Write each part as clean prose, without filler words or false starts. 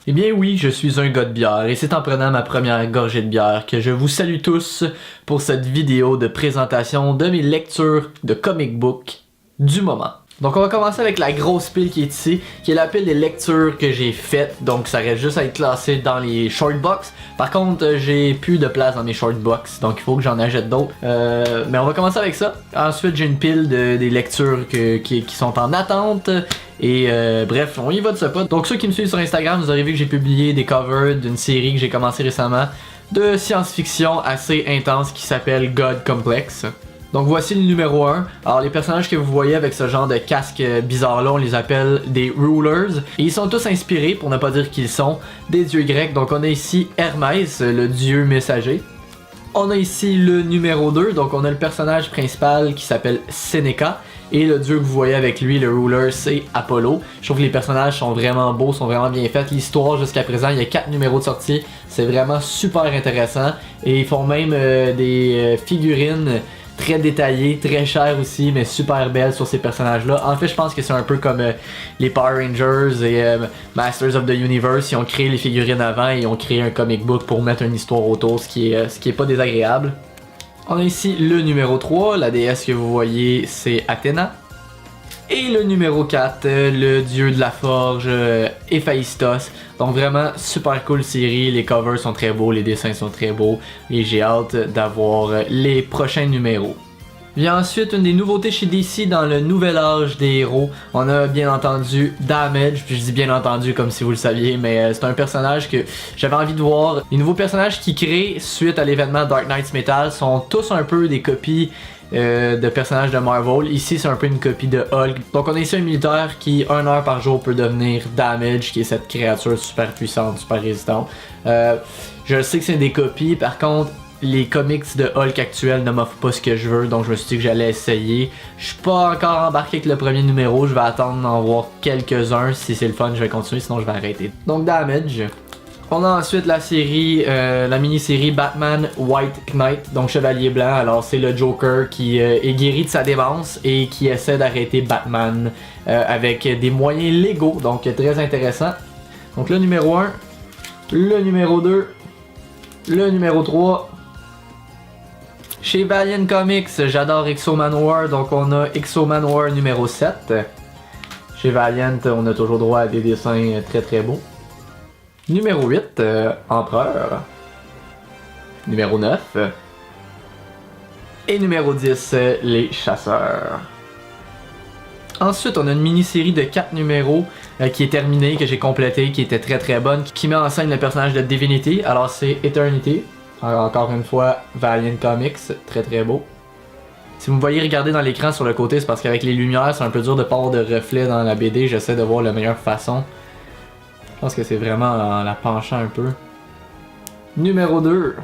Eh bien oui, je suis un gars de bière et c'est en prenant ma première gorgée de bière que je vous salue tous pour cette vidéo de présentation de mes lectures de comic book du moment. Donc on va commencer avec la grosse pile qui est ici, qui est la pile des lectures que j'ai faites, donc ça reste juste à être classé dans les short box. Par contre, j'ai plus de place dans mes short box, donc il faut que j'en achète d'autres. Mais on va commencer avec ça. Ensuite, j'ai une pile des lectures qui sont en attente. Et bref, on y va de ce pas. Donc ceux qui me suivent sur Instagram, vous aurez vu que j'ai publié des covers d'une série que j'ai commencé récemment de science-fiction assez intense qui s'appelle God Complex. Donc voici le numéro 1. Alors les personnages que vous voyez avec ce genre de casque bizarre là, on les appelle des rulers. Et ils sont tous inspirés, pour ne pas dire qu'ils sont, des dieux grecs. Donc on a ici Hermès, le dieu messager. On a ici le numéro 2, donc on a le personnage principal qui s'appelle Seneca. Et le dieu que vous voyez avec lui, le ruler, c'est Apollo. Je trouve que les personnages sont vraiment beaux, sont vraiment bien faits. L'histoire jusqu'à présent, il y a 4 numéros de sortie. C'est vraiment super intéressant. Et ils font même des figurines très détaillées, très chères aussi, mais super belles sur ces personnages-là. En fait, je pense que c'est un peu comme les Power Rangers et Masters of the Universe. Ils ont créé les figurines avant et ils ont créé un comic book pour mettre une histoire autour, ce qui est pas désagréable. On a ici le numéro 3, la déesse que vous voyez c'est Athéna. Et le numéro 4, le dieu de la forge, Héphaïstos. Donc vraiment super cool série, les covers sont très beaux, les dessins sont très beaux. Et j'ai hâte d'avoir les prochains numéros. Vient ensuite une des nouveautés chez DC dans le nouvel âge des héros. On a bien entendu Damage, puis je dis bien entendu comme si vous le saviez, mais c'est un personnage que j'avais envie de voir. Les nouveaux personnages qui créent suite à l'événement Dark Knights Metal sont tous un peu des copies de personnages de Marvel. Ici c'est un peu une copie de Hulk. Donc on a ici un militaire qui 1 heure par jour peut devenir Damage, qui est cette créature super puissante, super résistante. Je sais que c'est des copies, par contre les comics de Hulk actuels ne m'offrent pas ce que je veux, donc je me suis dit que j'allais essayer. Je suis pas encore embarqué avec le premier numéro, je vais attendre d'en voir quelques-uns. Si c'est le fun, je vais continuer, sinon je vais arrêter. Donc Damage. On a ensuite la série, la mini-série Batman White Knight, donc Chevalier Blanc. Alors c'est le Joker qui est guéri de sa démence et qui essaie d'arrêter Batman avec des moyens légaux, donc très intéressant. Donc le numéro 1, le numéro 2, le numéro 3. Chez Valiant Comics, j'adore X-O Manowar, donc on a X-O Manowar numéro 7. Chez Valiant, on a toujours droit à des dessins très très beaux. Numéro 8, Empereur. Numéro 9. Et numéro 10, Les Chasseurs. Ensuite, on a une mini-série de 4 numéros qui est terminée, que j'ai complétée, qui était très très bonne, qui met en scène le personnage de Divinity. Alors c'est Eternity. Encore une fois, Valiant Comics, très très beau. Si vous me voyez regarder dans l'écran sur le côté, c'est parce qu'avec les lumières, c'est un peu dur de pas avoir de reflet dans la BD. J'essaie de voir la meilleure façon. Je pense que c'est vraiment en la penchant un peu. Numéro 2.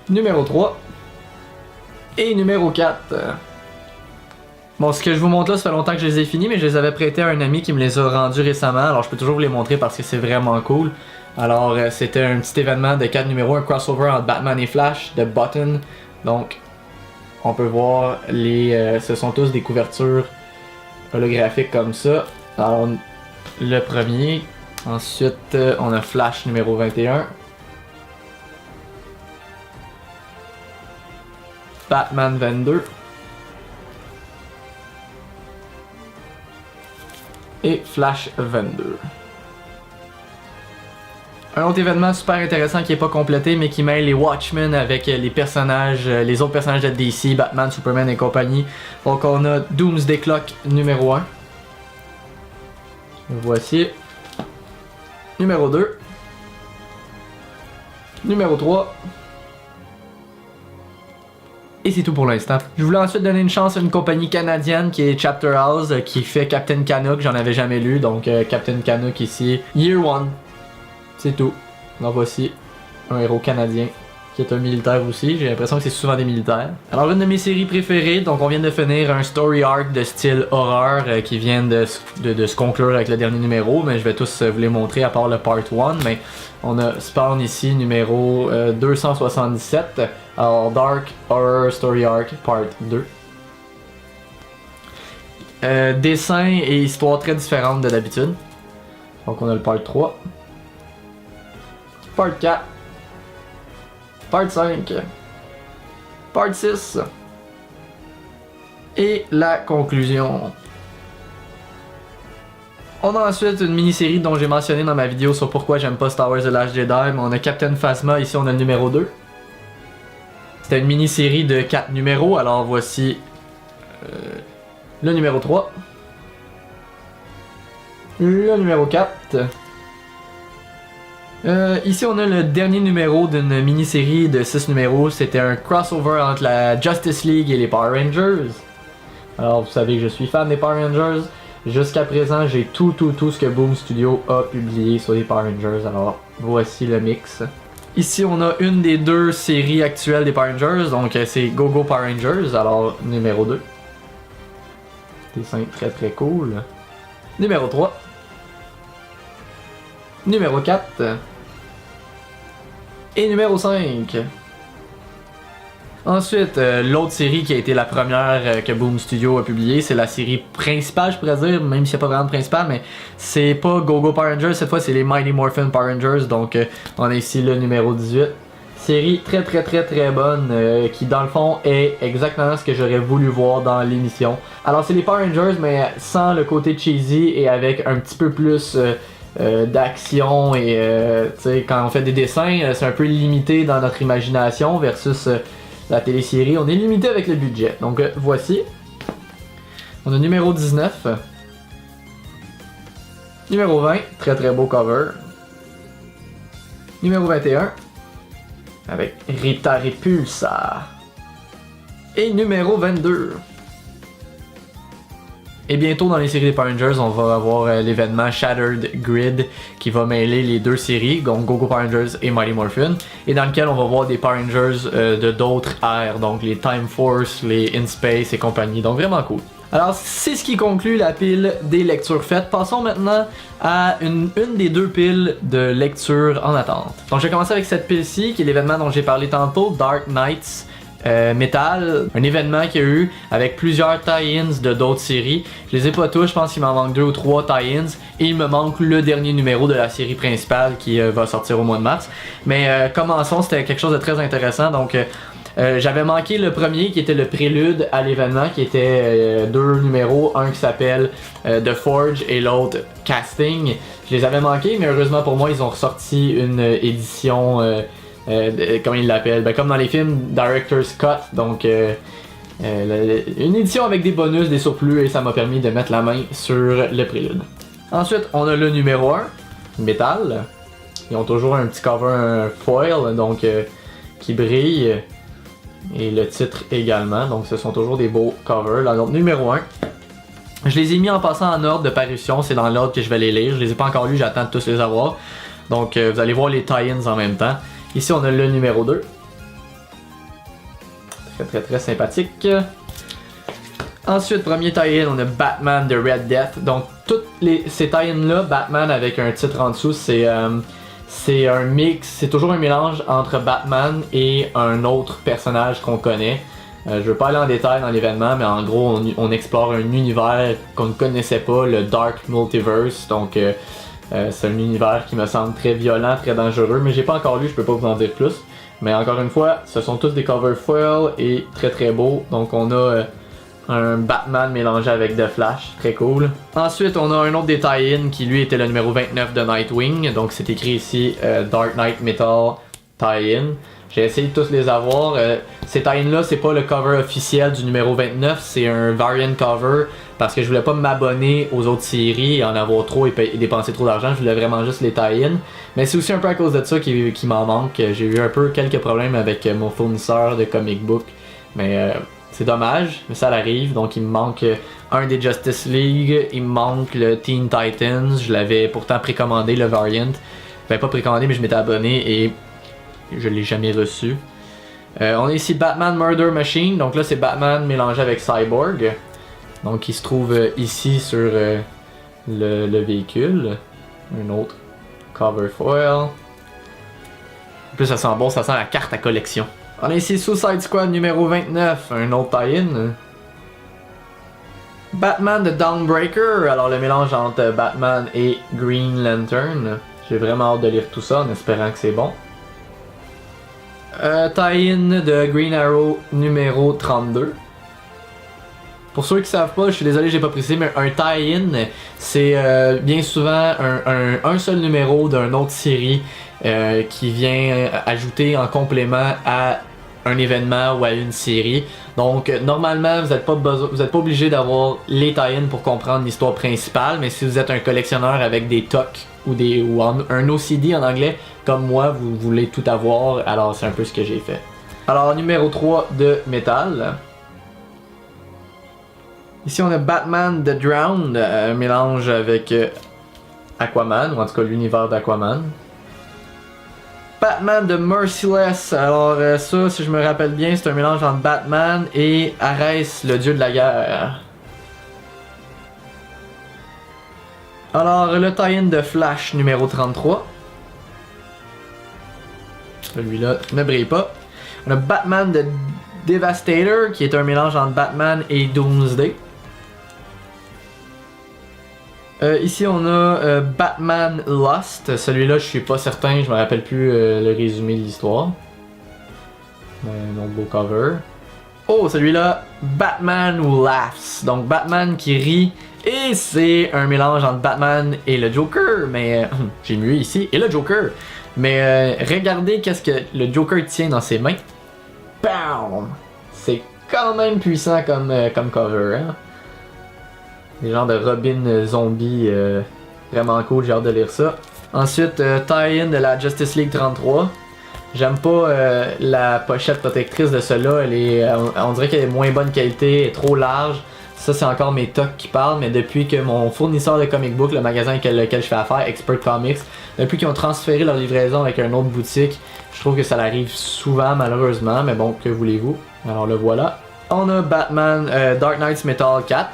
Numéro 3. Et numéro 4. Bon, ce que je vous montre là, ça fait longtemps que je les ai finis, mais je les avais prêtés à un ami qui me les a rendus récemment. Alors je peux toujours vous les montrer parce que c'est vraiment cool. Alors c'était un petit événement de 4 numéros, un crossover entre Batman et Flash de Button. Donc on peut voir ce sont tous des couvertures holographiques comme ça. Alors le premier, ensuite on a Flash numéro 21. Batman 22. Et Flash 22. Un autre événement super intéressant qui n'est pas complété mais qui mêle les Watchmen avec les personnages, les autres personnages de DC, Batman, Superman et compagnie. Donc on a Doomsday Clock numéro 1. Voici. Numéro 2. Numéro 3. Et c'est tout pour l'instant. Je voulais ensuite donner une chance à une compagnie canadienne qui est Chapter House, qui fait Captain Canuck, j'en avais jamais lu, donc Captain Canuck ici. Year 1. C'est tout. Donc voici un héros canadien qui est un militaire aussi. J'ai l'impression que c'est souvent des militaires. Alors une de mes séries préférées, donc on vient de finir un story arc de style horreur qui vient de se conclure avec le dernier numéro, mais je vais tous vous les montrer à part le part 1. Mais on a Spawn ici, numéro 277. Alors Dark Horror Story Arc Part 2. Dessin et histoire très différentes de d'habitude. Donc on a le part 3. Part 4. Part 5. Part 6. Et la conclusion. On a ensuite une mini-série dont j'ai mentionné dans ma vidéo sur pourquoi j'aime pas Star Wars The Last Jedi, mais on a Captain Phasma, ici on a le numéro 2. C'était une mini-série de 4 numéros, alors voici le numéro 3. Le numéro 4. Ici on a le dernier numéro d'une mini-série de 6 numéros, c'était un crossover entre la Justice League et les Power Rangers. Alors vous savez que je suis fan des Power Rangers. Jusqu'à présent, j'ai tout ce que Boom Studio a publié sur les Power Rangers, alors voici le mix. Ici, on a une des 2 séries actuelles des Power Rangers, donc c'est Go Go Power Rangers, alors numéro 2. Dessin très cool. Numéro 3. Numéro 4. Et numéro 5. Ensuite, l'autre série qui a été la première que Boom Studio a publiée, c'est la série principale, je pourrais dire, même s'il n'y a pas vraiment de principale, mais c'est pas Go Go Power Rangers, cette fois c'est les Mighty Morphin Power Rangers, donc on a ici le numéro 18. Série très bonne, qui dans le fond est exactement ce que j'aurais voulu voir dans l'émission. Alors c'est les Power Rangers, mais sans le côté cheesy et avec un petit peu plus d'action et tu sais, quand on fait des dessins, c'est un peu limité dans notre imagination versus la télésérie, on est limité avec le budget. Donc voici. On a numéro 19. Numéro 20, très beau cover. Numéro 21. Avec Rita Repulsa. Et numéro 22. Et bientôt dans les séries des Power Rangers, on va avoir l'événement Shattered Grid qui va mêler les 2 séries, donc Go Go Power Rangers et Mighty Morphin, et dans lequel on va voir des Power Rangers de d'autres ères, donc les Time Force, les In Space et compagnie, donc vraiment cool. Alors c'est ce qui conclut la pile des lectures faites. Passons maintenant à une des 2 piles de lecture en attente. Donc je vais commencer avec cette pile-ci, qui est l'événement dont j'ai parlé tantôt, Dark Knights. Metal, un événement qu'il y a eu avec plusieurs tie-ins de d'autres séries. Je les ai pas tous, je pense qu'il m'en manque 2 ou 3 tie-ins et il me manque le dernier numéro de la série principale qui va sortir au mois de mars. Mais commençons, c'était quelque chose de très intéressant. Donc j'avais manqué le premier qui était le prélude à l'événement, qui était 2 numéros, un qui s'appelle The Forge et l'autre Casting. Je les avais manqués, mais heureusement pour moi ils ont ressorti une édition comment ils l'appellent, ben, comme dans les films Director's Cut, donc une édition avec des bonus, des surplus, et ça m'a permis de mettre la main sur le prélude. Ensuite, on a le numéro 1, Metal. Ils ont toujours un petit cover, un foil, donc qui brille, et le titre également, donc ce sont toujours des beaux covers. Là, donc numéro 1. Je les ai mis en passant en ordre de parution, c'est dans l'ordre que je vais les lire, je les ai pas encore lus, j'attends de tous les avoir. Donc vous allez voir les tie-ins en même temps. Ici on a le numéro 2. Très sympathique. Ensuite, premier tie-in, on a Batman de Red Death. Donc toutes ces tie-ins là, Batman avec un titre en dessous, c'est un mix, c'est toujours un mélange entre Batman et un autre personnage qu'on connaît. Je veux pas aller en détail dans l'événement, mais en gros on explore un univers qu'on ne connaissait pas, le Dark Multiverse. Donc c'est un univers qui me semble très violent, très dangereux, mais j'ai pas encore lu, je peux pas vous en dire plus. Mais encore une fois, ce sont tous des covers foil et très beaux. Donc on a un Batman mélangé avec The Flash, très cool. Ensuite, on a un autre des tie-in qui lui était le numéro 29 de Nightwing. Donc c'est écrit ici Dark Knight Metal tie-in. J'ai essayé de tous les avoir. Ces tie-in là, c'est pas le cover officiel du numéro 29, c'est un variant cover parce que je voulais pas m'abonner aux autres séries et en avoir trop et dépenser trop d'argent. Je voulais vraiment juste les tie-in. Mais c'est aussi un peu à cause de ça qui m'en manque. J'ai eu un peu quelques problèmes avec mon fournisseur de comic book. Mais c'est dommage, mais ça arrive. Donc il me manque un des Justice League, il me manque le Teen Titans. Je l'avais pourtant précommandé, le variant. Ben pas précommandé, mais je m'étais abonné et je l'ai jamais reçu. On a ici Batman Murder Machine. Donc là c'est Batman mélangé avec Cyborg. Donc il se trouve ici sur le véhicule. Un autre cover foil. En plus ça sent bon, ça sent la carte à collection. On a ici Suicide Squad numéro 29, un autre tie-in. Batman de Dawnbreaker, alors le mélange entre Batman et Green Lantern. J'ai vraiment hâte de lire tout ça en espérant que c'est bon. Tie-in de Green Arrow numéro 32. Pour ceux qui savent pas, je suis désolé j'ai pas précisé, mais un tie-in, c'est bien souvent un seul numéro d'une autre série qui vient ajouter en complément à un événement ou à une série. Donc normalement vous n'êtes pas obligé d'avoir les tie-in pour comprendre l'histoire principale, mais si vous êtes un collectionneur avec des tocs ou un OCD en anglais, comme moi, vous voulez tout avoir, alors c'est un peu ce que j'ai fait. Alors numéro 3 de métal. Ici on a Batman The Drowned, un mélange avec Aquaman, ou en tout cas l'univers d'Aquaman. Batman de Merciless, alors ça, si je me rappelle bien, c'est un mélange entre Batman et Ares, le dieu de la guerre. Alors, le tie-in de Flash numéro 33. Celui-là ne brille pas. On a Batman de Devastator, qui est un mélange entre Batman et Doomsday. Ici on a Batman Lost, celui-là je suis pas certain, je me rappelle plus le résumé de l'histoire. Un autre beau cover. Oh, celui-là, Batman Who Laughs, donc Batman qui rit, et c'est un mélange entre Batman et le Joker, mais j'ai mieux ici, et le Joker. Mais regardez qu'est-ce que le Joker tient dans ses mains. Bam! C'est quand même puissant comme cover, hein? Des genres de Robin zombie vraiment cool, j'ai hâte de lire ça. Ensuite, tie-in de la Justice League 33. J'aime pas la pochette protectrice de cela, on dirait qu'elle est moins bonne qualité, elle est trop large. Ça c'est encore mes tocs qui parlent, mais depuis que mon fournisseur de comic book, le magasin avec lequel je fais affaire, Expert Comics, depuis qu'ils ont transféré leur livraison avec une autre boutique, je trouve que ça arrive souvent malheureusement, mais bon, que voulez-vous. Alors le voilà. On a Batman Dark Knight's Metal 4.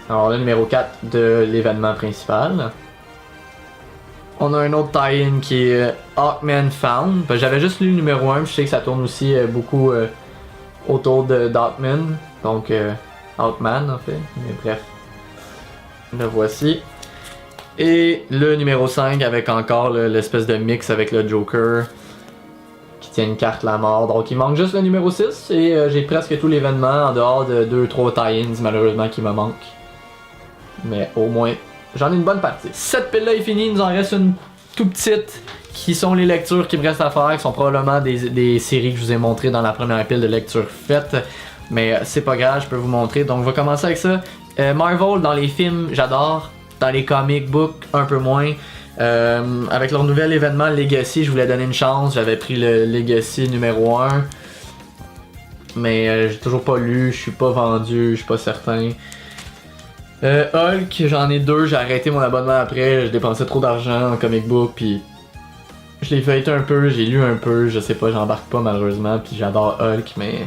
Alors le numéro 4 de l'événement principal. On a un autre tie-in qui est Hawkman Found. J'avais juste lu le numéro 1, je sais que ça tourne aussi beaucoup autour de Hawkman. Donc Hawkman en fait, mais bref. Le voici. Et le numéro 5 avec encore l'espèce de mix avec le Joker qui tient une carte la mort. Donc il manque juste le numéro 6 et j'ai presque tout l'événement en dehors de 2-3 tie-ins malheureusement qui me manquent. Mais au moins, j'en ai une bonne partie. Cette pile-là est finie, il nous en reste une tout petite, qui sont les lectures qui me restent à faire, qui sont probablement des séries que je vous ai montrées dans la première pile de lecture faite. Mais c'est pas grave, je peux vous montrer. Donc on va commencer avec ça. Marvel, dans les films, j'adore. Dans les comic books, un peu moins. Avec leur nouvel événement Legacy, je voulais donner une chance. J'avais pris le Legacy numéro 1. Mais j'ai toujours pas lu, je suis pas vendu, je suis pas certain. Hulk, j'en ai 2, j'ai arrêté mon abonnement après, je dépensais trop d'argent en comic book, puis je l'ai feuilleté un peu, j'ai lu un peu, je sais pas, j'embarque pas malheureusement, puis j'adore Hulk, mais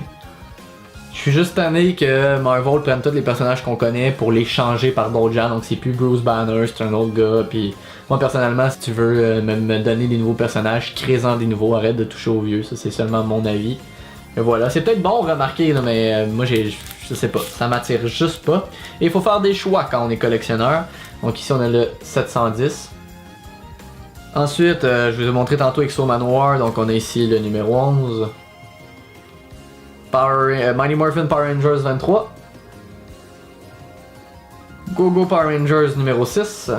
je suis juste tanné que Marvel prenne tous les personnages qu'on connaît pour les changer par d'autres gens, donc c'est plus Bruce Banner, c'est un autre gars, puis moi personnellement, si tu veux me donner des nouveaux personnages, crée-en des nouveaux, arrête de toucher aux vieux, ça c'est seulement mon avis. Et voilà, c'est peut-être bon remarquer, là, mais moi je sais pas, ça m'attire juste pas. Et il faut faire des choix quand on est collectionneur. Donc ici on a le 710. Ensuite, je vous ai montré tantôt Exo Manoir, donc on a ici le numéro 11. Mighty Morphin Power Rangers 23. Go Go Power Rangers numéro 6.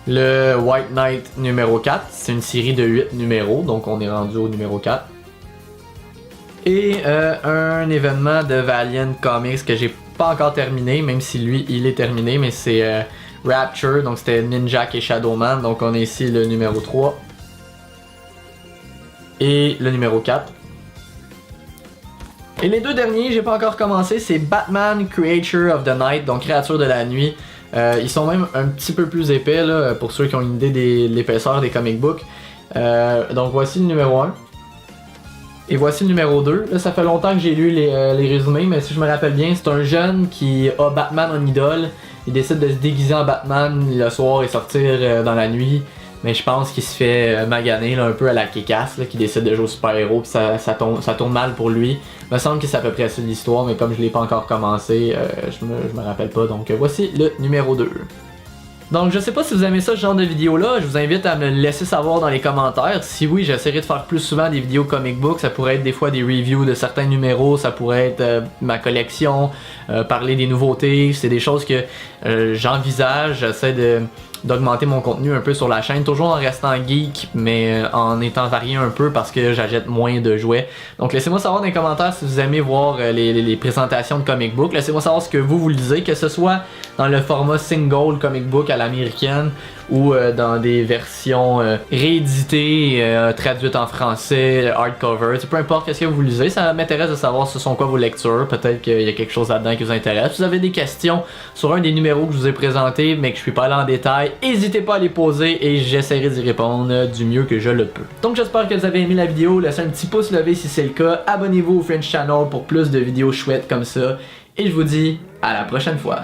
Le White Knight numéro 4, c'est une série de 8 numéros, donc on est rendu au numéro 4. Et un événement de Valiant Comics que j'ai pas encore terminé, même si lui il est terminé, mais c'est Rapture, donc c'était Ninjak et Shadowman, donc on a ici le numéro 3 et le numéro 4. Et les deux derniers, j'ai pas encore commencé, c'est Batman Creature of the Night, donc créature de la nuit. Ils sont même un petit peu plus épais là, pour ceux qui ont une idée de l'épaisseur des comic books. Donc voici le numéro 1. Et voici le numéro 2. Là, ça fait longtemps que j'ai lu les résumés, mais si je me rappelle bien, c'est un jeune qui a Batman en idole. Il décide de se déguiser en Batman le soir et sortir dans la nuit Mais je pense qu'il se fait maganer là, un peu à la Kick-Ass, qui décide de jouer au super-héros, puis ça tourne mal pour lui. Il me semble que c'est à peu près ça l'histoire, mais comme je l'ai pas encore commencé, je me rappelle pas. Donc voici le numéro 2. Donc je sais pas si vous aimez ça, ce genre de vidéo là, je vous invite à me le laisser savoir dans les commentaires. Si oui, j'essaierai de faire plus souvent des vidéos comic book, ça pourrait être des fois des reviews de certains numéros, ça pourrait être ma collection, parler des nouveautés, c'est des choses que j'envisage, j'essaie d'augmenter mon contenu un peu sur la chaîne, toujours en restant geek, mais en étant varié un peu parce que j'achète moins de jouets. Donc laissez-moi savoir dans les commentaires si vous aimez voir les présentations de comic book. Laissez-moi savoir ce que vous lisez, que ce soit dans le format single comic book à l'américaine ou dans des versions rééditées, traduites en français, hardcover, peu importe ce que vous lisez, ça m'intéresse de savoir ce sont quoi vos lectures, peut-être qu'il y a quelque chose là-dedans qui vous intéresse. Si vous avez des questions sur un des numéros que je vous ai présenté mais que je suis pas allé en détail, n'hésitez pas à les poser et j'essaierai d'y répondre du mieux que je le peux. Donc j'espère que vous avez aimé la vidéo, laissez un petit pouce levé si c'est le cas, abonnez-vous au French Channel pour plus de vidéos chouettes comme ça et je vous dis à la prochaine fois.